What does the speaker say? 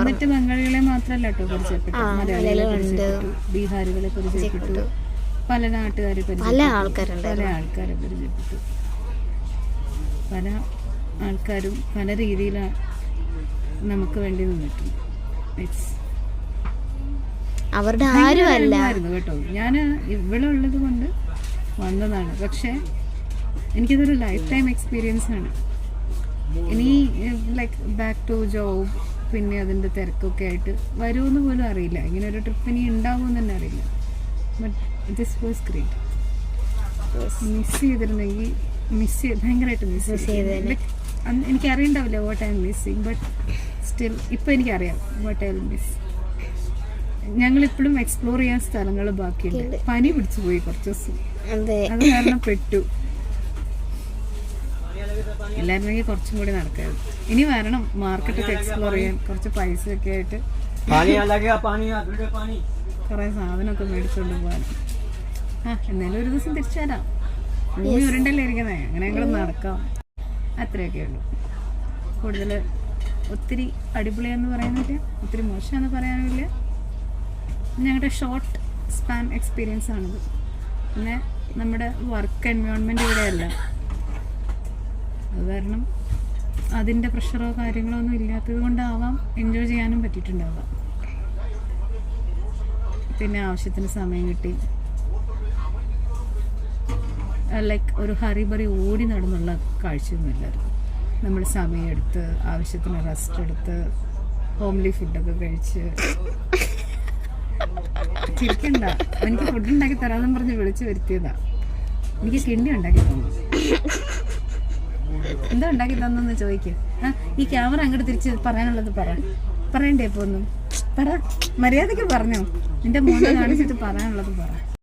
മറ്റ് ബംഗാളികളെ മാത്രമല്ല കേട്ടോ പരിചയപ്പെട്ടു, മലയാളികളെ പരിചയപ്പെട്ടു, ബീഹാരികളെ പരിചയപ്പെട്ടു, പല നാട്ടുകാരെ പല ആൾക്കാരെ പരിചയപ്പെട്ടു. പല ആൾക്കാരും പല രീതിയിലാണ് നമുക്ക് വേണ്ടി നിന്നിട്ടുണ്ട്. അവരുടെ ആരുമല്ലായിരുന്നു കേട്ടോ. ഞാൻ ഇവിടെ ഉള്ളത് കൊണ്ട് വന്നതാണ്, പക്ഷെ എനിക്കതൊരു ലൈഫ് ടൈം എക്സ്പീരിയൻസ് ആണ്. ഇനി ലൈക്ക് ബാക്ക് ടു ജോബ് പിന്നെ അതിൻ്റെ തിരക്കൊക്കെ ആയിട്ട് വരുമെന്ന് പോലും അറിയില്ല. ഇങ്ങനെ ഒരു ട്രിപ്പ് ഇനി ഉണ്ടാവുമെന്ന് തന്നെ അറിയില്ല. But this was great. Miss ചെയ്തിരുന്നെങ്കിൽ ഭയങ്കരമായിട്ട് മിസ് ചെയ്ത് എനിക്കറിയണ്ടാവില്ല what I'm missing, but still ഇപ്പം എനിക്കറിയാം വാട്ട് ഐ വിൽ മിസ്. ഞങ്ങളിപ്പോഴും എക്സ്പ്ലോർ ചെയ്യാൻ സ്ഥലങ്ങൾ ബാക്കിയുണ്ട്. പനി പിടിച്ചു പോയി കുറച്ച് ദിവസം, അത് കാരണം പെട്ടു. എല്ലാവരുമെങ്കിൽ കുറച്ചും കൂടി നടക്കായിരുന്നു. ഇനി വരണം മാർക്കറ്റൊക്കെ എക്സ്പ്ലോർ ചെയ്യാൻ, കുറച്ച് പൈസ ഒക്കെ ആയിട്ട് കുറെ സാധനമൊക്കെ മേടിച്ചുകൊണ്ട് പോകാൻ. എന്നാലും ഒരു ദിവസം തിരിച്ചു വരാം. ഭൂമി ഉരുണ്ടല്ലേ ഇരിക്കുന്നേ, അങ്ങനെ ഞങ്ങൾ നടക്കാം. അത്രയൊക്കെ ഉള്ളൂ. കൂടുതൽ ഒത്തിരി അടിപൊളിയെന്ന് പറയാനില്ല, ഒത്തിരി മോശമെന്ന് പറയാനുമില്ല. ഞങ്ങളുടെ ഷോർട്ട് സ്പാൻ എക്സ്പീരിയൻസ് ആണിത്. പിന്നെ നമ്മുടെ വർക്ക് എൻവയോൺമെൻറ്റ് ഇവിടെയല്ല, അത് കാരണം അതിൻ്റെ പ്രഷറോ കാര്യങ്ങളോ ഒന്നും ഇല്ലാത്തത് കൊണ്ടാവാം എൻജോയ് ചെയ്യാനും പറ്റിയിട്ടുണ്ടാവാം. പിന്നെ ആവശ്യത്തിന് സമയം കിട്ടി. ലൈക്ക് ഒരു ഹറിബറി ഓടി നടന്നുള്ള കാഴ്ചയൊന്നുമില്ലായിരുന്നു. നമ്മൾ സമയമെടുത്ത് ആവശ്യത്തിന് റെസ്റ്റ് എടുത്ത് ഹോംലി ഫുഡൊക്കെ കഴിച്ച്. ചിരിക്കണ്ട, എനിക്ക് ഫുഡ് ഉണ്ടാക്കി തരാമെന്നും പറഞ്ഞ് വിളിച്ച് വരുത്തിയതാ. എനിക്ക് കിണ്ടി ഉണ്ടാക്കി തന്നു. എന്താ ഉണ്ടാക്കി തന്നെന്ന് ചോദിക്കുക. ഈ ക്യാമറ അങ്ങോട്ട് തിരിച്ച് പറയാനുള്ളത് പറയണ്ടേ? ഇപ്പൊ ഒന്നും പറ, മര്യാദയ്ക്ക് പറഞ്ഞോ. നിന്റെ മോനെ കാണിച്ചിട്ട് പറയാനുള്ളത് പറ.